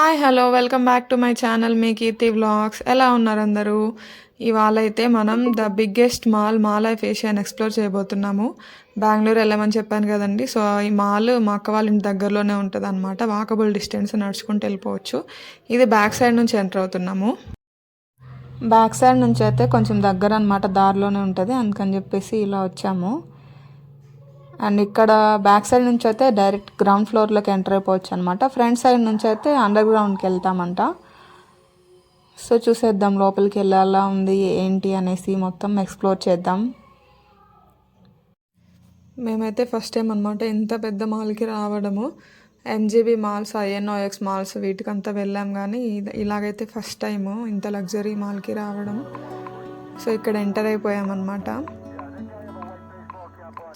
Hi hello welcome back to my channel మీ Keerthi vlogs. ఎలా ఉన్నారు అందరూ? ఇవాళ అయితే మనం ద బిగ్గెస్ట్ మాల్ లైఫ్ ఏషియాని ఎక్స్ప్లోర్ చేయబోతున్నాము. బెంగళూరు వెళ్ళమని చెప్పాను కదండి. సో ఈ మాల్ మా అక్క వాళ్ళ ఇంటి దగ్గరలోనే ఉంటుంది అనమాట. వాకబుల్ డిస్టెన్స్, నడుచుకుంటూ వెళ్ళిపోవచ్చు. ఇది బ్యాక్ సైడ్ నుంచి ఎంటర్ అవుతున్నాము. బ్యాక్ సైడ్ నుంచి అయితే కొంచెం దగ్గర అనమాట, దారిలోనే ఉంటుంది. అందుకని చెప్పేసి ఇలా వచ్చాము. అండ్ ఇక్కడ బ్యాక్ సైడ్ నుంచి అయితే డైరెక్ట్ గ్రౌండ్ ఫ్లోర్లోకి ఎంటర్ అయిపోవచ్చు అనమాట. ఫ్రంట్ సైడ్ నుంచి అయితే అండర్ గ్రౌండ్కి వెళ్తామంట. సో చూసేద్దాం లోపలికి వెళ్ళాలా ఉంది ఏంటి అనేసి మొత్తం ఎక్స్ప్లోర్ చేద్దాం. మేమైతే ఫస్ట్ టైం అనమాట ఇంత పెద్ద మాల్కి రావడము. ఎంజీబీ మాల్స్, ఐఎన్ఓఎక్స్ మాల్స్ వీటికంతా వెళ్ళాం, కానీ ఇలాగైతే ఫస్ట్ టైము ఇంత లగ్జరీ మాల్కి రావడం. సో ఇక్కడ ఎంటర్ అయిపోయామన్నమాట.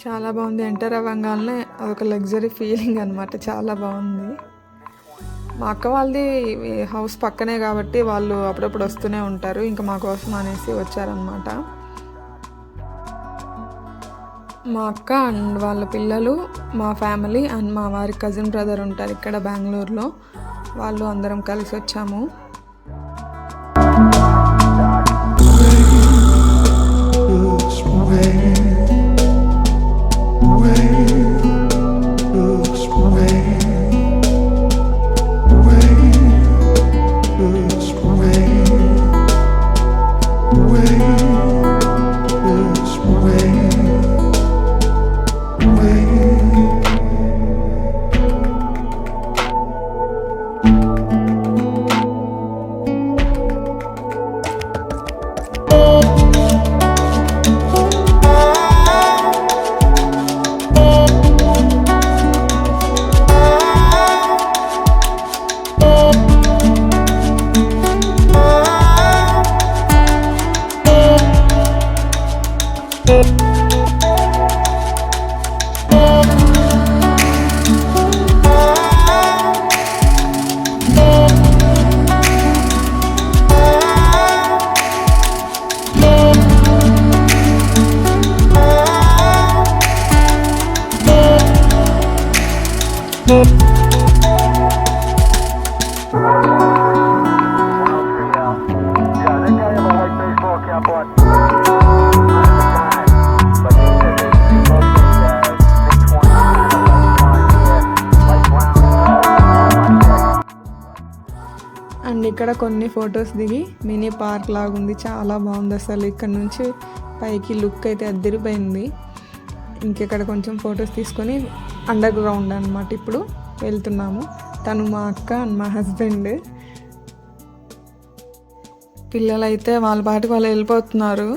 చాలా బాగుంది. ఎంటర్ అవ్వగానే అదొక లగ్జరీ ఫీలింగ్ అనమాట. చాలా బాగుంది. మా అక్క వాళ్ళది హౌస్ పక్కనే కాబట్టి వాళ్ళు అప్పుడప్పుడు వస్తూనే ఉంటారు. ఇంకా మా కోసం అనేసి వచ్చారనమాట. మా అక్క అండ్ వాళ్ళ పిల్లలు, మా ఫ్యామిలీ అండ్ మా వారి కజిన్ బ్రదర్ ఉంటారు ఇక్కడ బెంగళూరులో. వాళ్ళు అందరం కలిసి వచ్చాము. అండ్ ఇక్కడ కొన్ని ఫొటోస్ దిగి మినీ పార్క్ లాగా ఉంది. చాలా బాగుంది అసలు. ఇక్కడ నుంచి పైకి లుక్ అయితే అద్దరిపోయింది. ఇంకెక్కడ కొంచెం ఫొటోస్ తీసుకొని అండర్ గ్రౌండ్ అనమాట ఇప్పుడు వెళ్తున్నాము. తను మా అక్క అండ్ మా హస్బెండ్. పిల్లలు అయితే వాళ్ళ పాటికి వాళ్ళు వెళ్ళిపోతున్నారు.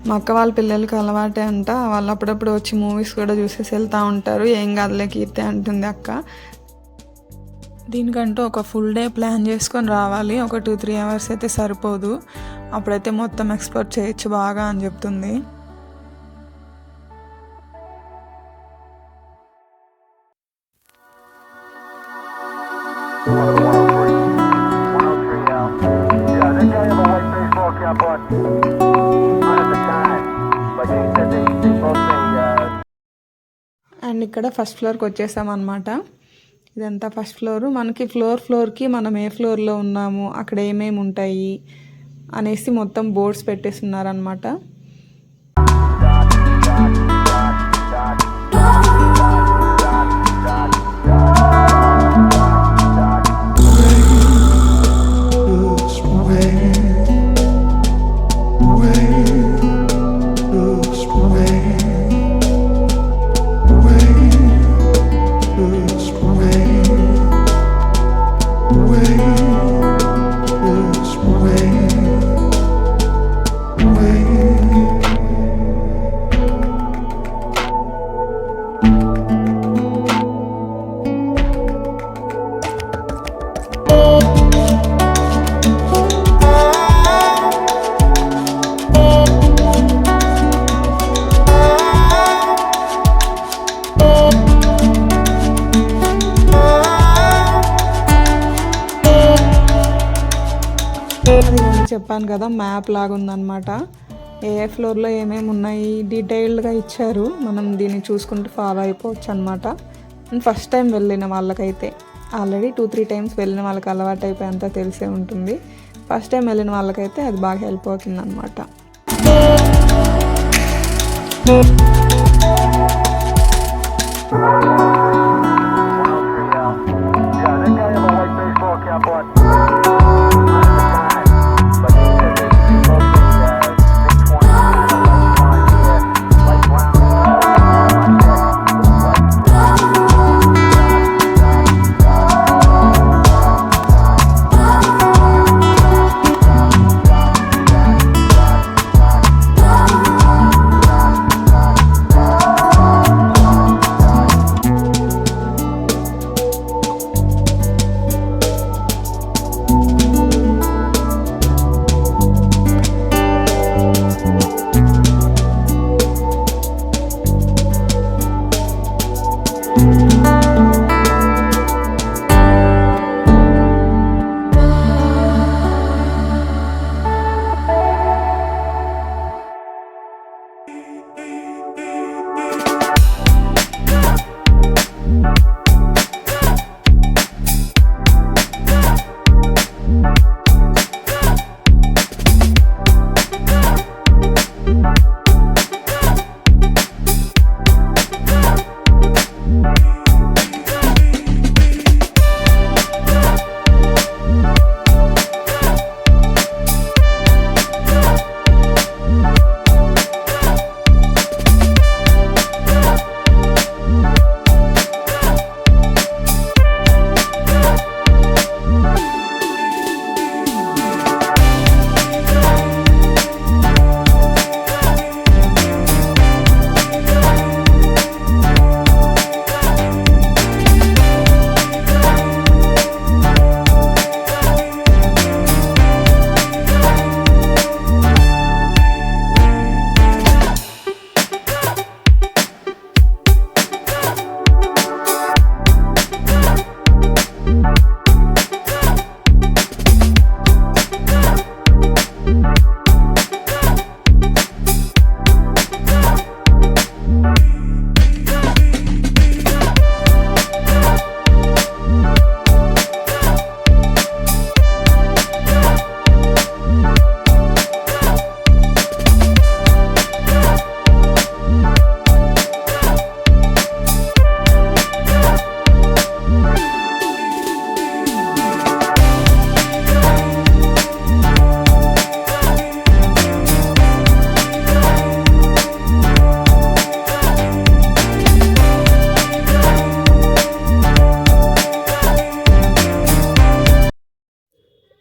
మా అక్క వాళ్ళ పిల్లలకి అలవాటే అంట. వాళ్ళు అప్పుడప్పుడు వచ్చి మూవీస్ కూడా చూసేసి వెళ్తూ ఉంటారు. ఏం కాదులే కీర్తి అంటుంది అక్క. దీనికంటూ ఒక ఫుల్ డే ప్లాన్ చేసుకొని రావాలి. ఒక 2-3 అవర్స్ అయితే సరిపోదు. అప్పుడైతే మొత్తం ఎక్స్ప్లోర్ చేయొచ్చు బాగా అని చెప్తుంది. అండ్ ఇక్కడ ఫస్ట్ ఫ్లోర్కి వచ్చేసామన్నమాట. ఇదంతా ఫస్ట్ ఫ్లోరు. మనకి ఫ్లోర్కి మనం ఏ ఫ్లోర్లో ఉన్నాము, అక్కడ ఏమేమి ఉంటాయి అనేసి మొత్తం బోర్డ్స్ పెట్టేస్తున్నారనమాట. చెప్పాను కదా, మ్యాప్ లాగా ఉందన్నమాట. ఏ ఫ్లోర్లో ఏమేమి ఉన్నాయి డీటెయిల్డ్గా ఇచ్చారు. మనం దీన్ని చూసుకుంటూ ఫాలో అయిపోవచ్చు అనమాట. ఫస్ట్ టైం వెళ్ళిన వాళ్ళకైతే ఆల్రెడీ 2-3 టైమ్స్ వెళ్ళిన వాళ్ళకి అలవాటు అయిపోయేంత తెలిసే ఉంటుంది. ఫస్ట్ టైం వెళ్ళిన వాళ్ళకైతే అది బాగా హెల్ప్ అవుతుంది అనమాట.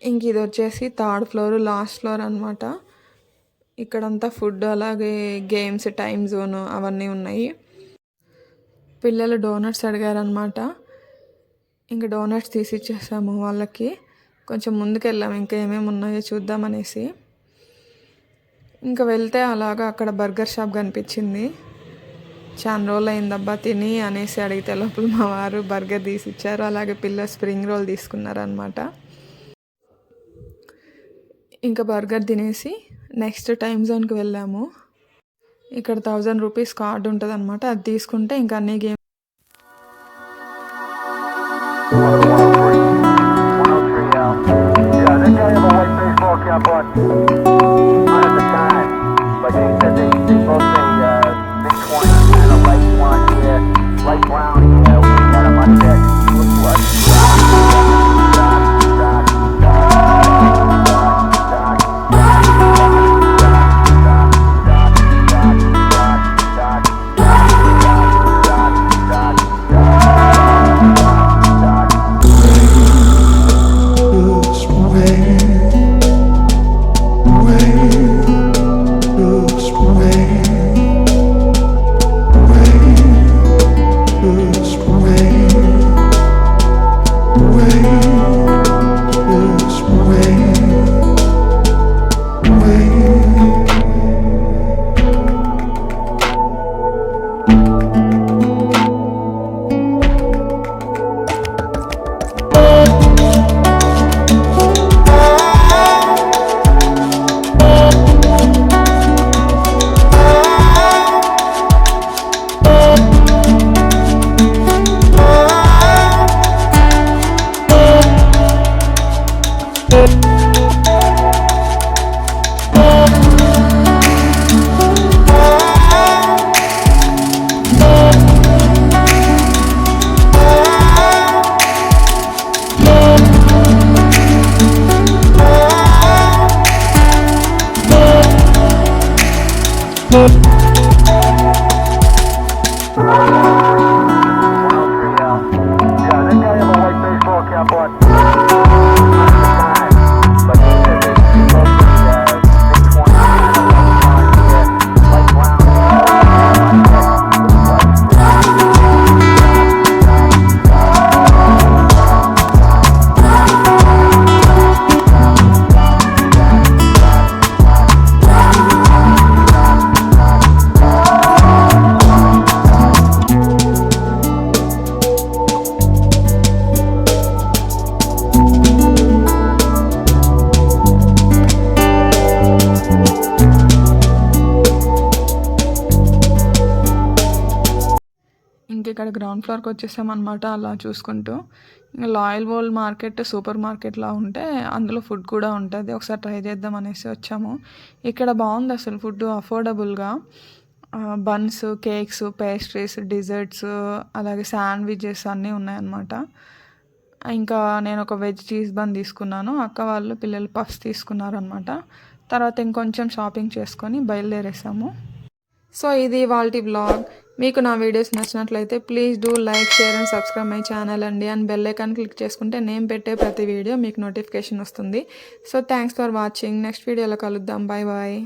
ఇంక ఇది వచ్చేసి 3rd ఫ్లోర్ లాస్ట్ ఫ్లోర్ అనమాట. ఇక్కడంతా ఫుడ్ అలాగే గేమ్స్ టైమ్ జోన్ అవన్నీ ఉన్నాయి. పిల్లలు డోనట్స్ అడిగారనమాట. ఇంకా డోనట్స్ తీసి ఇచ్చేసాము వాళ్ళకి. కొంచెం ముందుకు వెళ్ళాము ఇంకా ఏమేమి ఉన్నాయో చూద్దామనేసి. ఇంకా వెళ్తే అలాగా అక్కడ బర్గర్ షాప్ కనిపించింది. చాలా రోజులు అయిందబ్బా తిని అనేసి అడిగితే లోపల మా వారు బర్గర్ తీసి ఇచ్చారు. అలాగే పిల్లలు స్ప్రింగ్ రోల్ తీసుకున్నారనమాట. ఇంకా బర్గర్ తినేసి నెక్స్ట్ టైమ్ జోన్కి వెళ్ళాము. ఇక్కడ 1000 రూపీస్ కార్డు ఉంటుంది అనమాట. అది తీసుకుంటే ఇంకా అన్ని గేమ్ గ్రౌండ్ ఫ్లోర్కి వచ్చేసామన్నమాట అలా చూసుకుంటూ. ఇంకా లాయల్ వరల్డ్ మార్కెట్ సూపర్ మార్కెట్లా ఉంటే అందులో ఫుడ్ కూడా ఉంటుంది, ఒకసారి ట్రై చేద్దాం అనేసి వచ్చాము. ఇక్కడ బాగుంది అసలు ఫుడ్ అఫోర్డబుల్గా. బన్స్, కేక్స్, పేస్ట్రీస్, డిజర్ట్స్, అలాగే శాండ్విచెస్ అన్నీ ఉన్నాయన్నమాట. ఇంకా నేను ఒక వెజ్ చీజ్ బన్ తీసుకున్నాను, అక్క వాళ్ళు పిల్లలు పఫ్స్ తీసుకున్నారనమాట. తర్వాత ఇంకొంచెం షాపింగ్ చేసుకొని బయలుదేరేసాము. సో ఇది ఇవాల్టి వ్లాగ్. మీకు నా వీడియోస్ నచ్చినట్లయితే please do like, share and subscribe my channel అండి. అండ్ బెల్ ఐకాన్ క్లిక్ చేసుకుంటే నేను పెట్టే ప్రతి వీడియో మీకు నోటిఫికేషన్ వస్తుంది. So thanks for watching. Next వీడియోలో కలుద్దాం. Bye bye.